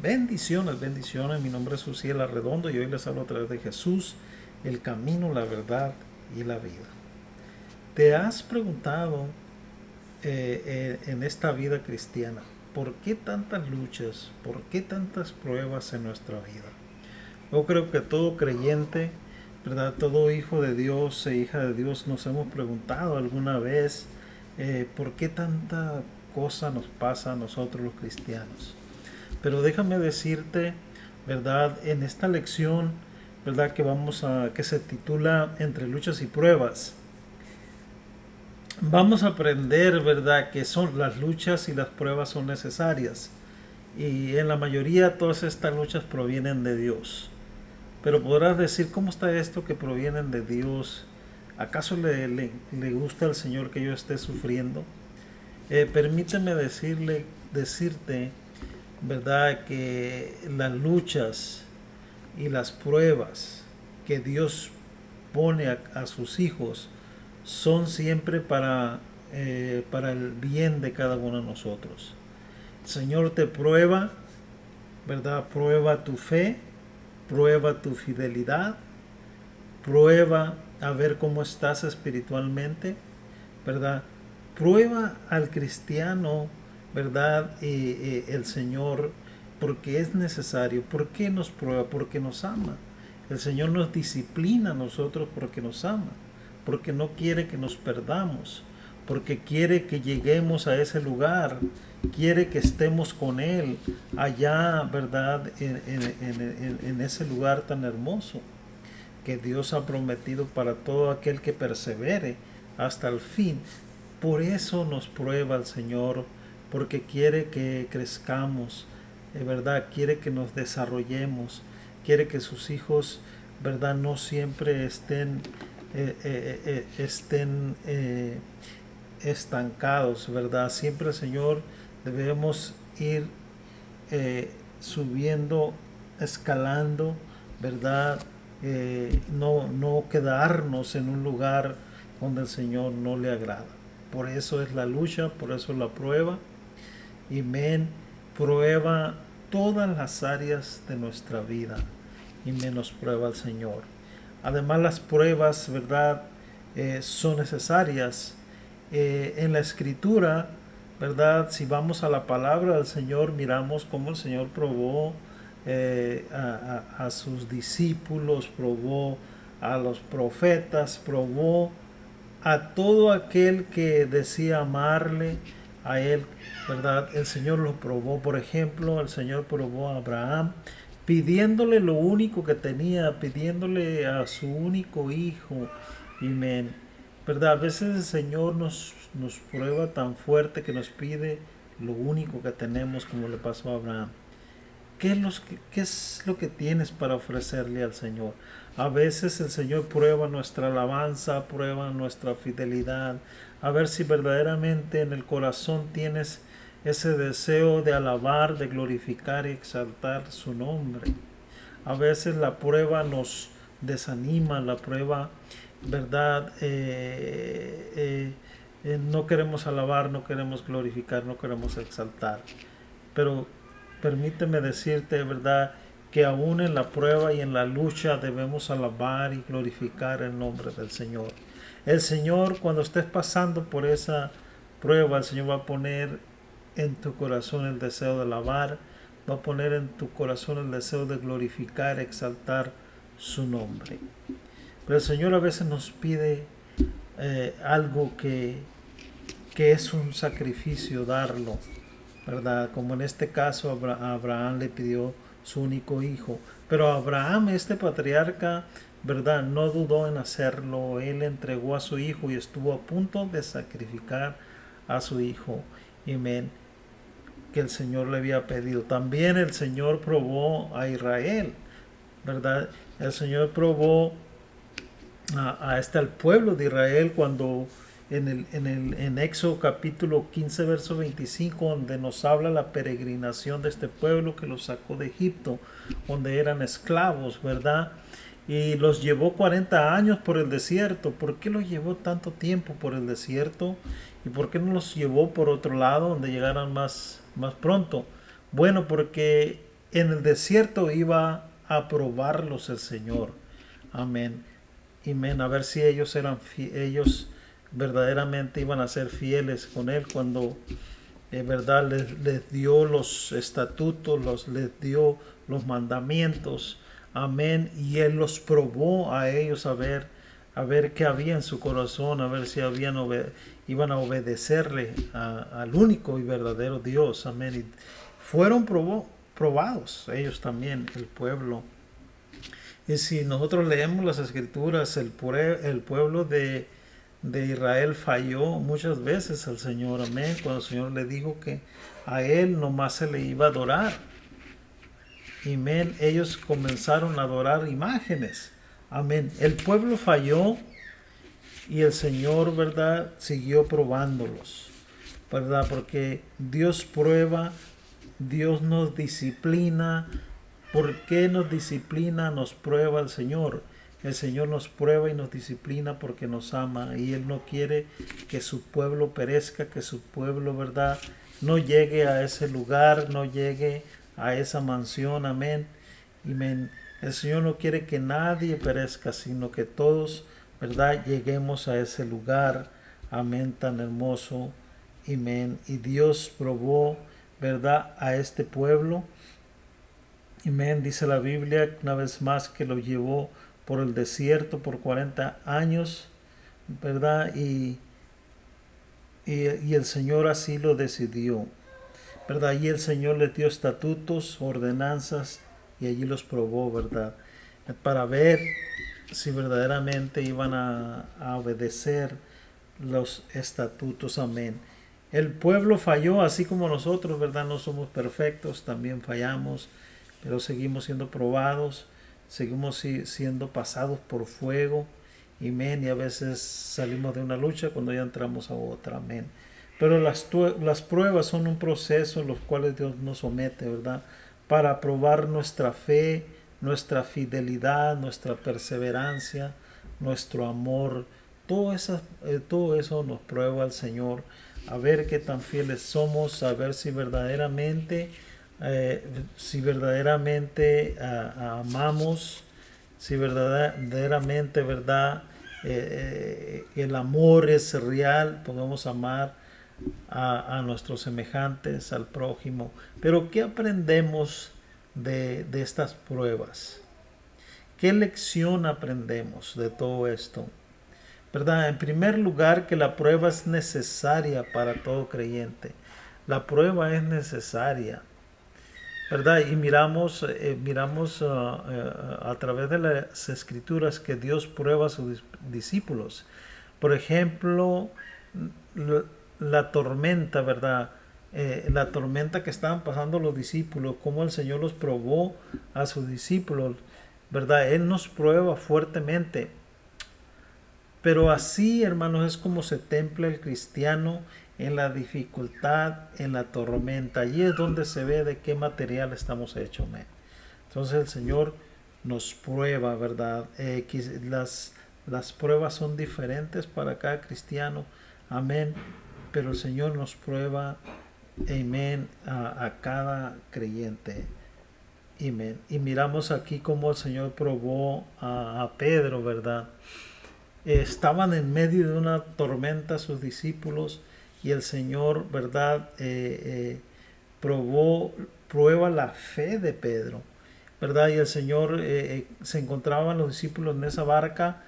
Bendiciones, bendiciones. Mi nombre es Susiel Arredondo y hoy les hablo a través de Jesús, el camino, la verdad y la vida. ¿Te has preguntado en esta vida cristiana por qué tantas luchas, por qué tantas pruebas en nuestra vida? Yo creo que todo creyente, ¿verdad? Todo hijo de Dios e hija de Dios nos hemos preguntado alguna vez por qué tanta cosa nos pasa a nosotros los cristianos. Pero déjame decirte, ¿verdad? En esta lección, ¿verdad? Que se titula Entre luchas y pruebas. Vamos a aprender, ¿verdad? Que son las luchas y las pruebas son necesarias. Y en la mayoría todas estas luchas provienen de Dios. Pero podrás decir, ¿cómo está esto que provienen de Dios? ¿Acaso le gusta al Señor que yo esté sufriendo? Permíteme decirte, ¿verdad? Que las luchas y las pruebas que Dios pone a sus hijos son siempre para el bien de cada uno de nosotros. El Señor te prueba, ¿verdad? Prueba tu fe, prueba tu fidelidad, prueba a ver cómo estás espiritualmente, ¿verdad? Prueba al cristiano, ¿verdad? El Señor, porque es necesario. ¿Por qué nos prueba? Porque nos ama. El Señor nos disciplina a nosotros porque nos ama, porque no quiere que nos perdamos, porque quiere que lleguemos a ese lugar, quiere que estemos con Él allá, ¿verdad? En ese lugar tan hermoso que Dios ha prometido para todo aquel que persevere hasta el fin. Por eso nos prueba el Señor, porque quiere que crezcamos, ¿verdad? Quiere que nos desarrollemos, quiere que sus hijos, ¿verdad? No siempre estén estancados, ¿verdad? Siempre, Señor, debemos ir subiendo, escalando, ¿verdad? No quedarnos en un lugar donde el Señor no le agrada. Por eso es la lucha, por eso es la prueba. Y prueba todas las áreas de nuestra vida y menos prueba al Señor. Además, las pruebas, ¿verdad? Son necesarias. En la Escritura, ¿verdad? Si vamos a la palabra del Señor, miramos cómo el Señor probó a sus discípulos, probó a los profetas, probó a todo aquel que decía amarle a Él, ¿verdad? El Señor lo probó. Por ejemplo, el Señor probó a Abraham, pidiéndole lo único que tenía, pidiéndole a su único hijo. Amén. ¿Verdad? A veces el Señor nos prueba tan fuerte que nos pide lo único que tenemos, como le pasó a Abraham. ¿Qué es lo que tienes para ofrecerle al Señor? A veces el Señor prueba nuestra alabanza, prueba nuestra fidelidad, a ver si verdaderamente en el corazón tienes ese deseo de alabar, de glorificar y exaltar su nombre. A veces la prueba nos desanima, la prueba, ¿verdad? No queremos alabar, no queremos glorificar, no queremos exaltar. Pero permíteme decirte, ¿verdad?, que aún en la prueba y en la lucha debemos alabar y glorificar el nombre del Señor. El Señor, cuando estés pasando por esa prueba, el Señor va a poner en tu corazón el deseo de alabar, va a poner en tu corazón el deseo de glorificar, exaltar su nombre. Pero el Señor a veces nos pide algo que es un sacrificio darlo, ¿verdad? Como en este caso Abraham le pidió su único hijo. Pero Abraham, este patriarca, ¿verdad? No dudó en hacerlo. Él entregó a su hijo y estuvo a punto de sacrificar a su hijo. Amén. Que el Señor le había pedido. También el Señor probó a Israel, ¿verdad? El Señor probó al pueblo de Israel cuando en Éxodo capítulo 15 verso 25, donde nos habla la peregrinación de este pueblo que los sacó de Egipto, donde eran esclavos, ¿verdad? Y los llevó 40 años por el desierto. ¿Por qué los llevó tanto tiempo por el desierto? ¿Y por qué no los llevó por otro lado donde llegaran más pronto? Bueno, porque en el desierto iba a probarlos el Señor. Amén. Amén. A ver si ellos ellos verdaderamente iban a ser fieles con Él cuando verdad les dio los estatutos, les dio los mandamientos. Amén. Y Él los probó a ellos a ver qué había en su corazón, a ver si iban a obedecerle al único y verdadero Dios. Amén. Y fueron probados ellos también, el pueblo. Y si nosotros leemos las escrituras, el pueblo de Israel falló muchas veces al Señor. Amén. Cuando el Señor le dijo que a Él nomás se le iba a adorar. Amén. Ellos comenzaron a adorar imágenes. Amén. El pueblo falló y el Señor, ¿verdad?, siguió probándolos, ¿verdad? Porque Dios prueba, Dios nos disciplina. ¿Por qué nos disciplina, nos prueba el Señor? El Señor nos prueba y nos disciplina porque nos ama y Él no quiere que su pueblo perezca, que su pueblo, ¿verdad?, no llegue a ese lugar, no llegue a esa mansión. Amén. Amén. El Señor no quiere que nadie perezca, sino que todos, ¿verdad?, lleguemos a ese lugar. Amén, tan hermoso. Amén. Y Dios probó, ¿verdad?, a este pueblo. Amén. Dice la Biblia una vez más que lo llevó por el desierto por 40 años, ¿verdad? Y el Señor así lo decidió, ¿verdad? Y el Señor les dio estatutos, ordenanzas, y allí los probó, ¿verdad? Para ver si verdaderamente iban a obedecer los estatutos. Amén. El pueblo falló, así como nosotros, ¿verdad? No somos perfectos, también fallamos, pero seguimos siendo probados, seguimos siendo pasados por fuego. Amén. Y a veces salimos de una lucha cuando ya entramos a otra. Amén. Pero las pruebas son un proceso en los cuales Dios nos somete, ¿verdad?, para probar nuestra fe, nuestra fidelidad, nuestra perseverancia, nuestro amor. Todo eso nos prueba el Señor, a ver qué tan fieles somos, a ver si verdaderamente amamos, si verdaderamente, ¿verdad?, el amor es real, podemos amar a nuestros semejantes, al prójimo. Pero ¿qué aprendemos de estas pruebas? ¿Qué lección aprendemos de todo esto? ¿Verdad? En primer lugar, que la prueba es necesaria para todo creyente. La prueba es necesaria, ¿verdad? Y miramos a través de las escrituras que Dios prueba a sus discípulos. Por ejemplo, la tormenta, ¿verdad? La tormenta que estaban pasando los discípulos, cómo el Señor los probó a sus discípulos, ¿verdad? Él nos prueba fuertemente. Pero así, hermanos, es como se templa el cristiano en la dificultad, en la tormenta. Allí es donde se ve de qué material estamos hechos. Entonces el Señor nos prueba, ¿verdad? Las pruebas son diferentes para cada cristiano. Amén. Pero el Señor nos prueba, amén, a cada creyente. Amén. Y miramos aquí cómo el Señor probó a Pedro, ¿verdad? Estaban en medio de una tormenta sus discípulos y el Señor, ¿verdad?, prueba la fe de Pedro, ¿verdad? Y el Señor se encontraban los discípulos en esa barca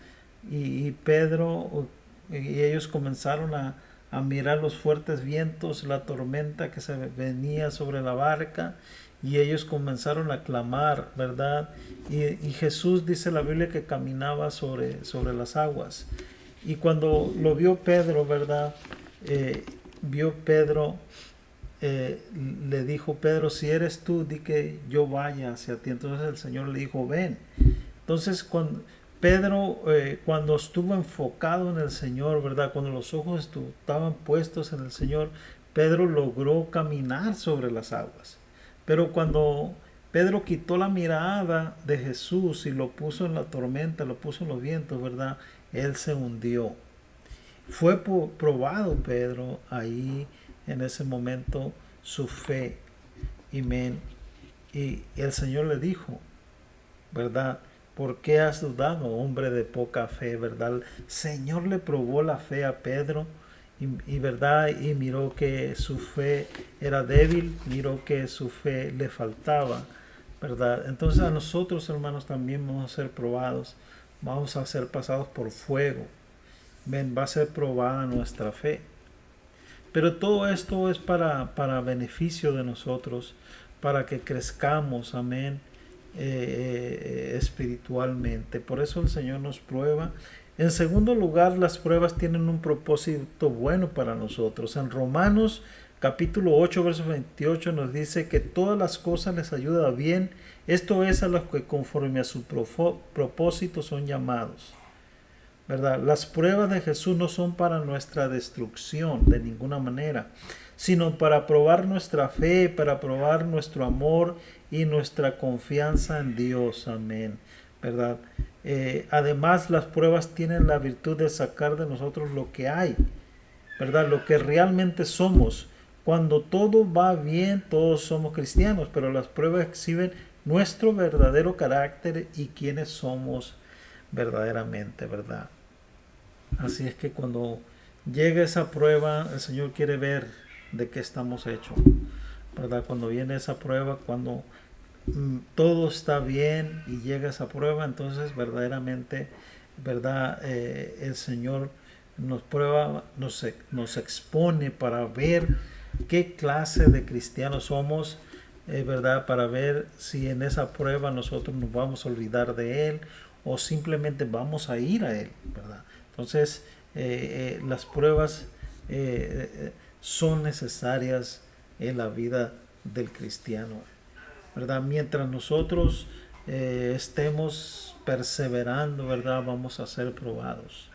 y Pedro y ellos comenzaron a mirar los fuertes vientos, la tormenta que se venía sobre la barca, y ellos comenzaron a clamar, ¿verdad? Y Jesús, dice la Biblia, que caminaba sobre las aguas. Y cuando lo vio Pedro, ¿verdad? Le dijo: Pedro, si eres tú, di que yo vaya hacia ti. Entonces el Señor le dijo: ven. Entonces cuando Pedro, cuando estuvo enfocado en el Señor, ¿verdad?, cuando los ojos estaban puestos en el Señor, Pedro logró caminar sobre las aguas. Pero cuando Pedro quitó la mirada de Jesús y lo puso en la tormenta, lo puso en los vientos, ¿verdad?, él se hundió. Fue probado Pedro ahí en ese momento, su fe. Amén. Y el Señor le dijo, ¿verdad? ¿Por qué has dudado, hombre de poca fe, verdad? El Señor le probó la fe a Pedro verdad, y miró que su fe era débil, miró que su fe le faltaba, ¿verdad? Entonces a nosotros, hermanos, también vamos a ser probados, vamos a ser pasados por fuego. Ven, va a ser probada nuestra fe. Pero todo esto es para beneficio de nosotros, para que crezcamos, amén, espiritualmente. Por eso el Señor nos prueba. En segundo lugar, las pruebas tienen un propósito bueno para nosotros. En Romanos capítulo 8, verso 28 nos dice que todas las cosas les ayudan bien. Esto es a los que conforme a su propósito son llamados. ¿Verdad? Las pruebas de Jesús no son para nuestra destrucción de ninguna manera, sino para probar nuestra fe, para probar nuestro amor y nuestra confianza en Dios. Amén. ¿Verdad? Además, las pruebas tienen la virtud de sacar de nosotros lo que hay, ¿verdad? Lo que realmente somos. Cuando todo va bien, todos somos cristianos, pero las pruebas exhiben nuestro verdadero carácter y quiénes somos verdaderamente, ¿verdad? Así es que cuando llega esa prueba, el Señor quiere ver de qué estamos hechos, ¿verdad? Cuando viene esa prueba, cuando todo está bien y llega esa prueba, entonces verdaderamente, ¿verdad? El Señor nos prueba, nos expone para ver qué clase de cristianos somos, ¿verdad? Para ver si en esa prueba nosotros nos vamos a olvidar de Él o simplemente vamos a ir a Él, ¿verdad? Entonces, las pruebas son necesarias en la vida del cristiano, ¿verdad? Mientras nosotros estemos perseverando, ¿verdad? Vamos a ser probados.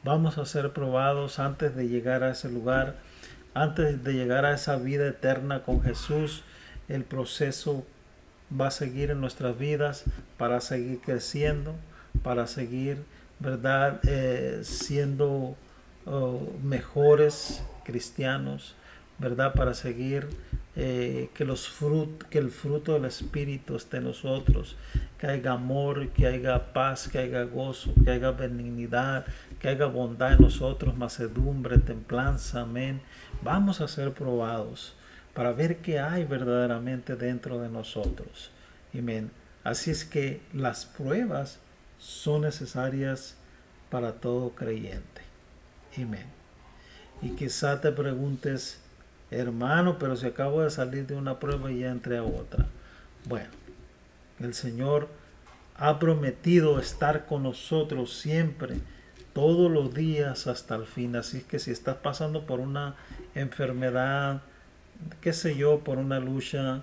Vamos a ser probados antes de llegar a ese lugar, antes de llegar a esa vida eterna con Jesús. El proceso va a seguir en nuestras vidas para seguir creciendo, para seguir, ¿verdad? Siendo mejores cristianos, ¿verdad? Para seguir que el fruto del Espíritu esté en nosotros, que haya amor, que haya paz, que haya gozo, que haya benignidad, que haya bondad en nosotros, mansedumbre, templanza, amén. Vamos a ser probados para ver qué hay verdaderamente dentro de nosotros, amén. Así es que las pruebas son necesarias para todo creyente, amén. Y quizá te preguntes, hermano, pero si acabo de salir de una prueba y ya entré a otra. Bueno, el Señor ha prometido estar con nosotros siempre, todos los días hasta el fin. Así que si estás pasando por una enfermedad, qué sé yo, por una lucha,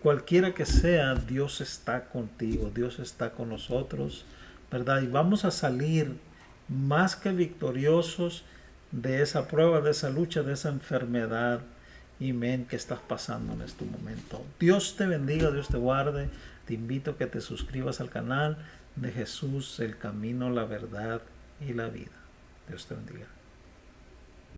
cualquiera que sea, Dios está contigo, Dios está con nosotros, ¿verdad? Y vamos a salir más que victoriosos de esa prueba, de esa lucha, de esa enfermedad, amén, que estás pasando en este momento. Dios te bendiga, Dios te guarde. Te invito a que te suscribas al canal de Jesús, el camino, la verdad y la vida. Dios te bendiga.